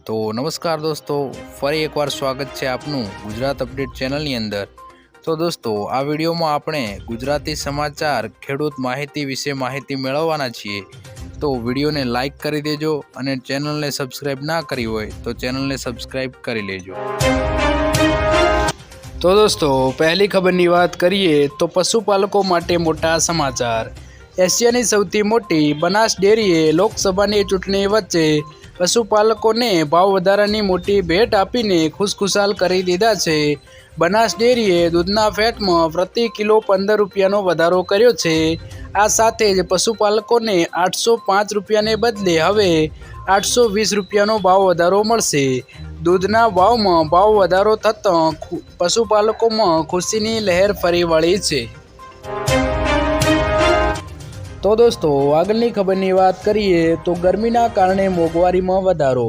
તો નમસ્કાર દોસ્તો, ફરી એકવાર સ્વાગત છે આપનું ગુજરાત અપડેટ ચેનલની અંદર। તો દોસ્તો, આ વિડીયોમાં આપણે ગુજરાતી સમાચાર ખેડૂત માહિતી વિશે માહિતી મેળવવાના છીએ। તો વિડીયોને લાઈક કરી દેજો અને ચેનલને સબસ્ક્રાઈબ ના કરી હોય તો ચેનલને સબસ્ક્રાઈબ કરી લેજો। તો દોસ્તો, પહેલી ખબરની વાત કરીએ તો પશુપાલકો માટે મોટા સમાચાર। એશિયાની સૌથી મોટી બનાસ ડેરીએ લોકસભાની ચૂંટણી વચ્ચે પશુપાલકોને ભાવ વધારાની મોટી ભેટ આપીને ખુશખુશાલ કરી દીધા છે। બનાસ ડેરીએ દૂધના ફેટમાં પ્રતિ કિલો 15 રૂપિયાનો વધારો કર્યો છે। આ સાથે જ પશુપાલકોને 805 રૂપિયાને બદલે હવે 820 રૂપિયાનો ભાવ વધારો મળશે। દૂધના ભાવમાં ભાવ વધારો થતાં પશુપાલકોમાં ખુશીની લહેર ફરી વળી છે। તો દોસ્તો, આગળની ખબરની વાત કરીએ તો ગરમીના કારણે મોંઘવારીમાં વધારો।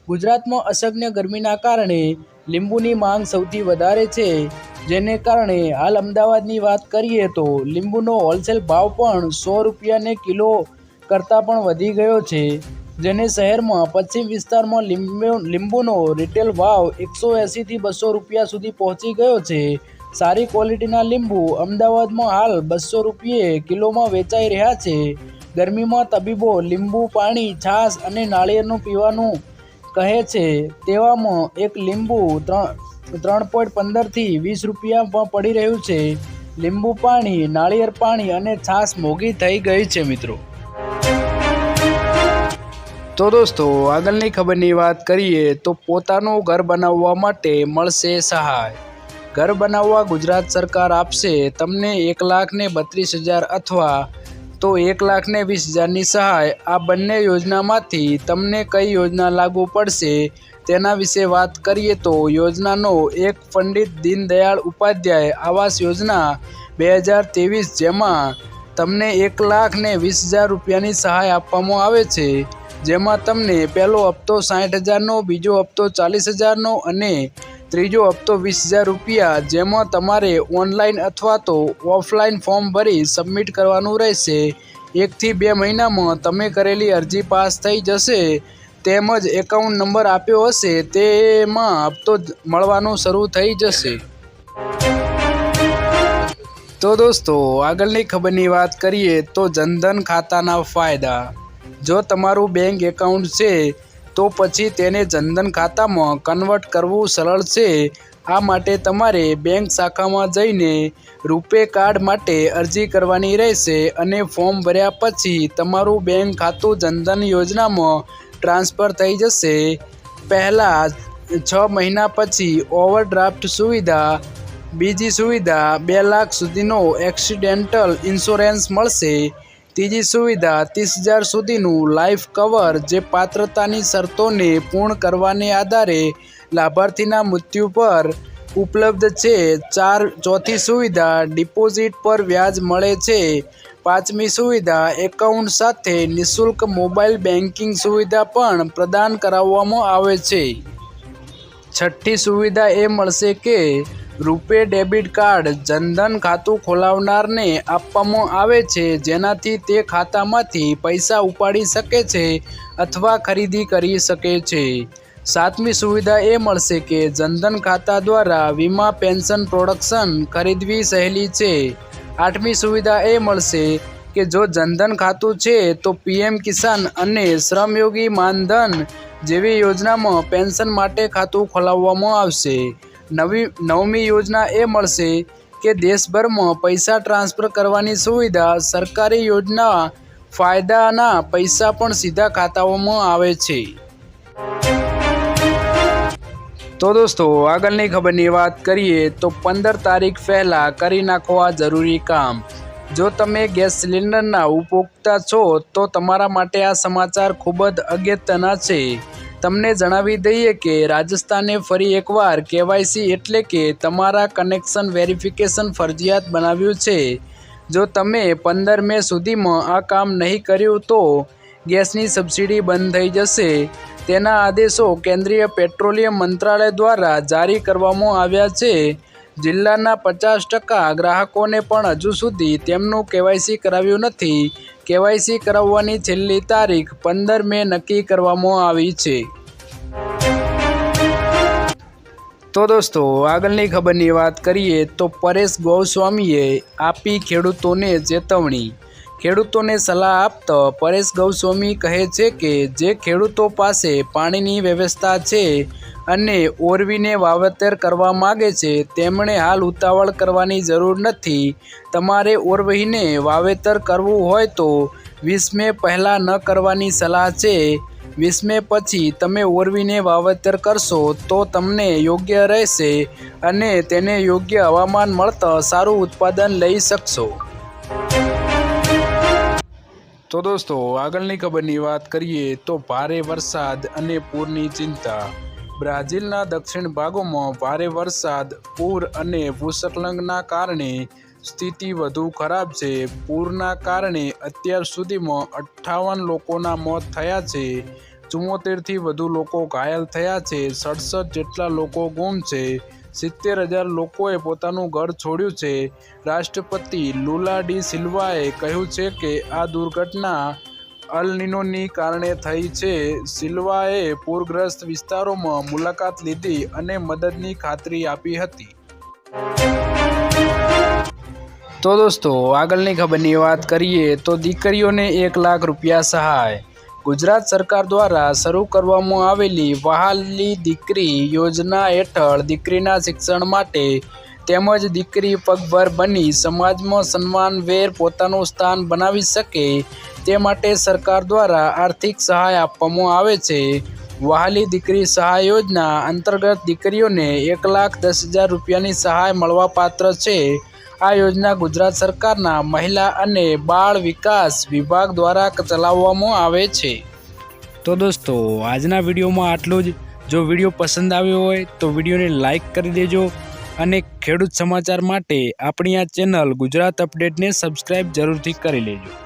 ગુજરાતમાં અસહ્ય ગરમીના કારણે લીંબુની માંગ સૌથી વધારે છે, જેને કારણે હાલ અમદાવાદની વાત કરીએ તો લીંબુનો હોલસેલ ભાવ પણ 100 રૂપિયાને કિલો કરતાં પણ વધી ગયો છે, જેને શહેરમાં પશ્ચિમ વિસ્તારમાં લીંબુનો રિટેલ ભાવ 180 થી 200 રૂપિયા સુધી પહોંચી ગયો છે। સારી ક્વોલિટીના લીંબુ અમદાવાદમાં હાલ 200 રૂપિયે કિલોમાં વેચાઈ રહ્યા છે। ગરમીમાં તબીબો લીંબુ પાણી, છાશ અને નાળિયેરનું પીવાનું કહે છે, તેવામાં એક લીંબુ 3.15 થી 20 રૂપિયામાં પડી રહ્યું છે। લીંબુ પાણી, નાળિયેર પાણી અને છાશ મોંઘી થઈ ગઈ છે મિત્રો। તો દોસ્તો, આગળની ખબરની વાત કરીએ તો પોતાનું ઘર બનાવવા માટે મળશે સહાય। ઘર બનાવવા ગુજરાત સરકાર આપશે તમને 1,32,000 અથવા તો 1,20,000ની સહાય। આ બંને યોજનામાંથી તમને કઈ યોજના લાગુ પડશે તેના વિશે વાત કરીએ તો યોજનાનો એક પંડિત દીનદયાળ ઉપાધ્યાય આવાસ યોજના 2023, જેમાં તમને 1,20,000 રૂપિયાની સહાય આપવામાં આવે છે, જેમાં તમને પહેલો હપ્તો 60,000નો, બીજો હપ્તો 40,000નો અને ત્રીજો હપ્તો 20,000 રૂપિયા, જેમાં તમારે ઓનલાઈન અથવા તો ઓફલાઈન ફોર્મ ભરી સબમિટ કરવાનું રહેશે। 1 થી 2 મહિનામાં તમે કરેલી અરજી પાસ થઈ જશે, તેમજ એકાઉન્ટ નંબર આપ્યો હશે તેમાં હપ્તો મળવાનું શરૂ થઈ જશે। તો દોસ્તો, આગળની ખબરની વાત કરીએ તો જનધન ખાતાના ફાયદા। જો તમારું બેંક એકાઉન્ટ છે તો પછી તેને જનધન ખાતામાં કન્વર્ટ કરવું સરળ છે। આ માટે તમારે બેંક શાખામાં જઈને રૂપે કાર્ડ માટે અરજી કરવાની રહેશે અને ફોર્મ ભર્યા પછી તમારું બેંક ખાતું જનધન યોજનામાં ટ્રાન્સફર થઈ જશે। પહેલાં 6 મહિના પછી ઓવરડ્રાફ્ટ સુવિધા, બીજી સુવિધા 2 લાખ સુધીનો એક્સિડેન્ટલ ઇન્સ્યોરન્સ મળશે, ત્રીજી સુવિધા 30,000 સુધીનું લાઈફ કવર, જે પાત્રતાની શરતોને પૂર્ણ કરવાને આધારે લાભાર્થીના મૃત્યુ પર ઉપલબ્ધ છે, ચોથી સુવિધા ડિપોઝિટ પર વ્યાજ મળે છે, પાંચમી સુવિધા એકાઉન્ટ સાથે નિઃશુલ્ક મોબાઈલ બેન્કિંગ સુવિધા પણ પ્રદાન કરાવવામાં આવે છે, છઠ્ઠી સુવિધા એ મળશે કે રૂપે ડેબિટ કાર્ડ જનધન ખાતું ખોલાવનારને આપવામાં આવે છે, જેનાથી તે ખાતામાંથી પૈસા ઉપાડી શકે છે અથવા ખરીદી કરી શકે છે। સાતમી સુવિધા એ મળશે કે જનધન ખાતા દ્વારા વીમા પેન્શન પ્રોડક્શન ખરીદવી સહેલી છે। આઠમી સુવિધા એ મળશે કે જો જનધન ખાતું છે તો PM કિસાન અને શ્રમયોગી માનધન જેવી યોજનામાં પેન્શન માટે ખાતું ખોલાવવામાં આવશે। નવમી યોજના એ મળશે કે દેશભરમાં પૈસા ટ્રાન્સફર કરવાની સુવિધા, સરકારી યોજના ફાયદાના પૈસા પણ સીધા ખાતાઓમાં આવે છે। તો દોસ્તો, આગળની ખબરની વાત કરીએ તો 15 તારીખ પહેલાં કરી નાખો આ જરૂરી કામ। જો તમે ગેસ સિલિન્ડરના ઉપભોક્તા છો તો તમારા માટે આ સમાચાર ખૂબ જ અગત્યના છે। તમને જણાવી દઈએ કે રાજસ્થાને ફરી એકવાર KYC એટલે કે તમારા કનેક્શન વેરિફિકેશન ફરજિયાત બનાવ્યું છે। જો તમે 15 મે સુધીમાં આ કામ નહીં કર્યું તો ગેસની સબસિડી બંધ થઈ જશે। તેના આદેશો કેન્દ્રીય પેટ્રોલિયમ મંત્રાલય દ્વારા જારી કરવામાં આવ્યા છે। જિલ્લાના 50% ગ્રાહકોને પણ હજુ સુધી તેમનું KYC કરાવ્યું નથી, KYC કરાવવાની છેલ્લી તારીખ 15 મે નક્કી કરવામાં આવી છે। તો દોસ્તો આગળની ખબરની વાત કરીએ તો પરેશ ગોસ્વામીએ આપી ખેડૂતોને ચેતવણી। ખેડૂતોને સલાહ આપતા પરેશ ગોસ્વામી કહે છે કે જે ખેડૂતો પાસે પાણીની વ્યવસ્થા છે અને ઓરવીને વાવેતર કરવા માગે છે તેમણે હાલ ઉતાવળ કરવાની જરૂર નથી। તમારે ઓરવીને વાવેતર કરવું હોય તો 20 મે પહેલાં ન કરવાની સલાહ છે। 20 મે પછી તમે ઓરવીને વાવેતર કરશો તો તમને યોગ્ય રહેશે અને તેને યોગ્ય હવામાન મળતા સારું ઉત્પાદન લઈ શકશો। તો દોસ્તો આગળની ખબરની વાત કરીએ તો ભારે વરસાદ અને પૂરની ચિંતા। બ્રાઝિલના દક્ષિણ ભાગોમાં ભારે વરસાદ, પૂર અને ભૂસ્ખલનના કારણે સ્થિતિ વધુ ખરાબ છે। પૂરના કારણે અત્યાર સુધીમાં 58 લોકોના મોત થયા છે, 74થી વધુ લોકો ઘાયલ થયા છે, 67 જેટલા લોકો ગુમ છે, 70,000 લોકોએ પોતાનું ઘર છોડ્યું છે। રાષ્ટ્રપતિ લુલા ડી સિલ્વાએ કહ્યું છે કે આ દુર્ઘટના અલ નીનોને કારણે થઈ છે। સિલ્વાએ પૂરગ્રસ્ત વિસ્તારોમાં મુલાકાત લીધી અને મદદની ખાતરી આપી હતી। તો દોસ્તો આગળની ખબરની વાત કરીએ તો દીકરીઓને 1 લાખ રૂપિયા સહાય। ગુજરાત સરકાર દ્વારા શરૂ કરવામાં આવેલી વહાલી દીકરી યોજના હેઠળ દીકરીના શિક્ષણ માટે તેમજ દીકરી પગભર બની સમાજમાં સન્માનભેર પોતાનું સ્થાન બનાવી શકે તે માટે સરકાર દ્વારા આર્થિક સહાય આપવામાં આવે છે। વહાલી દીકરી સહાય યોજના અંતર્ગત દીકરીઓને 1,10,000 રૂપિયાની સહાય મળવાપાત્ર છે। આ યોજના ગુજરાત સરકારના મહિલા અને બાળ વિકાસ વિભાગ દ્વારા ચલાવવામાં આવે છે। તો દોસ્તો આજના વિડીયોમાં આટલું જ। જો વિડીયો પસંદ આવ્યો હોય તો વિડીયોને લાઈક કરી દેજો અને ખેડૂત સમાચાર માટે આપણી આ ચેનલ ગુજરાત અપડેટને સબસ્ક્રાઈબ જરૂરથી કરી લેજો।